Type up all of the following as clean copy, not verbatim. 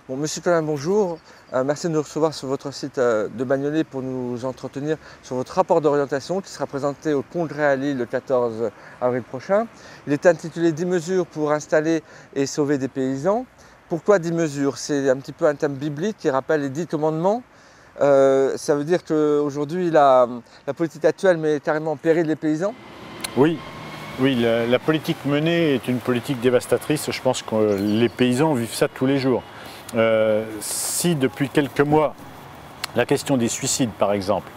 Bon, Monsieur Tolin, bonjour. Merci de nous recevoir sur votre site de Bagnolet pour nous entretenir sur votre rapport d'orientation qui sera présenté au Congrès à Lille le 14 avril prochain. Il est intitulé « 10 mesures pour installer et sauver des paysans ». Pourquoi 10 mesures? C'est un petit peu un thème biblique qui rappelle les 10 commandements. Ça veut dire qu'aujourd'hui, la politique actuelle met carrément en péril les paysans? Oui, la politique menée est une politique dévastatrice. Je pense que les paysans vivent ça tous les jours. Si depuis quelques mois, la question des suicides, par exemple,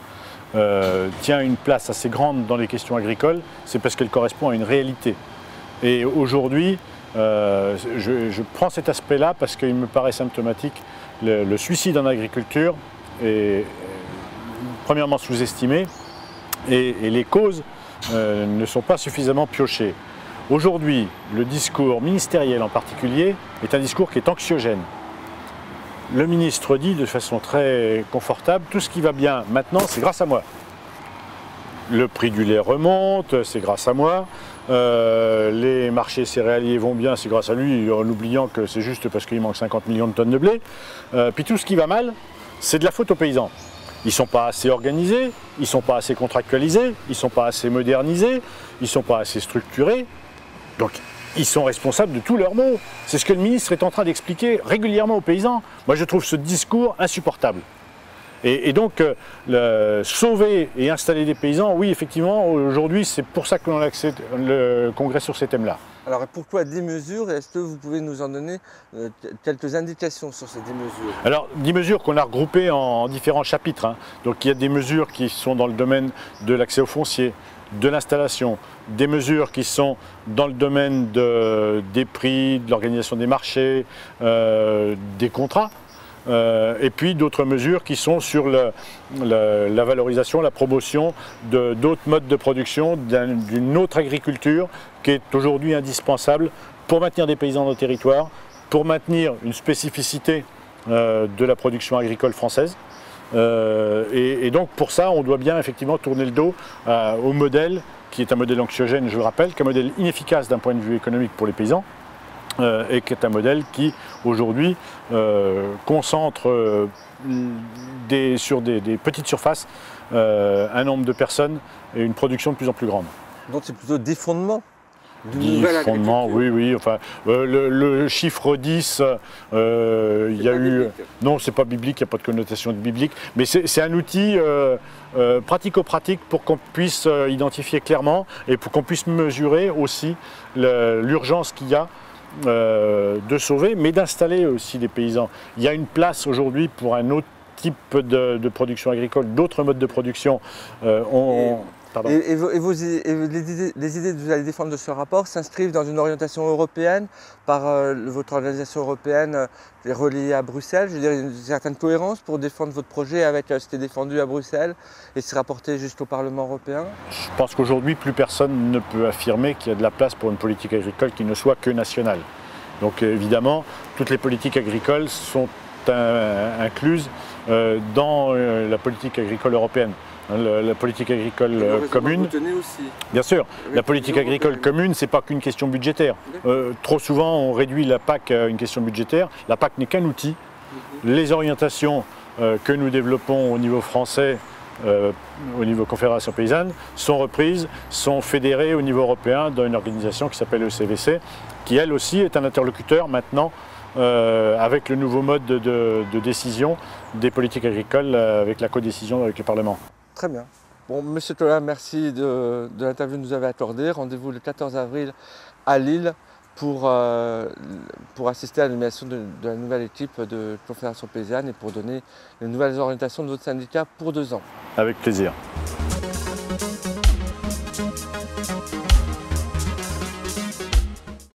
tient une place assez grande dans les questions agricoles, c'est parce qu'elle correspond à une réalité. Et aujourd'hui, je prends cet aspect-là parce qu'il me paraît symptomatique. Le suicide en agriculture est premièrement sous-estimé et les causes ne sont pas suffisamment piochées. Aujourd'hui, le discours ministériel en particulier est un discours qui est anxiogène. Le ministre dit de façon très confortable, tout ce qui va bien maintenant, c'est grâce à moi. Le prix du lait remonte, c'est grâce à moi. Les marchés céréaliers vont bien, c'est grâce à lui, en oubliant que c'est juste parce qu'il manque 50 millions de tonnes de blé. Puis tout ce qui va mal, c'est de la faute aux paysans. Ils ne sont pas assez organisés, ils ne sont pas assez contractualisés, ils ne sont pas assez modernisés, ils ne sont pas assez structurés. Donc, ils sont responsables de tous leurs maux. C'est ce que le ministre est en train d'expliquer régulièrement aux paysans. Moi, je trouve ce discours insupportable. Et donc, sauver et installer des paysans, oui, effectivement, aujourd'hui, c'est pour ça que l'on a accès le congrès sur ces thèmes-là. Alors, pourquoi 10 mesures? Est-ce que vous pouvez nous en donner quelques indications sur ces 10 mesures? Alors, 10 mesures qu'on a regroupées en différents chapitres, hein. Donc, il y a des mesures qui sont dans le domaine de l'accès au foncier, de l'installation, des mesures qui sont dans le domaine des prix, de l'organisation des marchés, des contrats, et puis d'autres mesures qui sont sur la valorisation, la promotion d'autres modes de production, d'une autre agriculture qui est aujourd'hui indispensable pour maintenir des paysans dans nos territoires, pour maintenir une spécificité de la production agricole française. Et donc pour ça, on doit bien effectivement tourner le dos au modèle qui est un modèle anxiogène, je le rappelle, qui est un modèle inefficace d'un point de vue économique pour les paysans et qui est un modèle qui aujourd'hui concentre sur des petites surfaces un nombre de personnes et une production de plus en plus grande. Donc c'est plutôt des fondements? Fondement, oui, enfin, le chiffre 10, il y a eu... Non, c'est pas biblique, il n'y a pas de connotation de biblique, mais c'est un outil pratico-pratique pour qu'on puisse identifier clairement et pour qu'on puisse mesurer aussi l'urgence qu'il y a de sauver, mais d'installer aussi des paysans. Il y a une place aujourd'hui pour un autre type de production agricole, d'autres modes de production. Et les idées que vous allez défendre de ce rapport s'inscrivent dans une orientation européenne par votre organisation européenne reliée à Bruxelles. Je veux dire, il y a une certaine cohérence pour défendre votre projet avec ce qui est défendu à Bruxelles et se rapporter jusqu'au Parlement européen. Je pense qu'aujourd'hui, plus personne ne peut affirmer qu'il y a de la place pour une politique agricole qui ne soit que nationale. Donc évidemment, toutes les politiques agricoles sont incluses dans la politique agricole européenne. La politique agricole commune, bien sûr, la politique agricole commune, ce n'est pas qu'une question budgétaire. Trop souvent, on réduit la PAC à une question budgétaire. La PAC n'est qu'un outil. Les orientations que nous développons au niveau français, au niveau Confédération paysanne, sont reprises, sont fédérées au niveau européen dans une organisation qui s'appelle le CVC, qui elle aussi est un interlocuteur maintenant avec le nouveau mode de décision des politiques agricoles avec la codécision avec le Parlement. Très bien. Bon, Monsieur Tolin, merci de l'interview que nous avez accordée. Rendez-vous le 14 avril à Lille pour assister à l'animation de la nouvelle équipe de Confédération paysanne et pour donner les nouvelles orientations de votre syndicat pour 2 ans. Avec plaisir.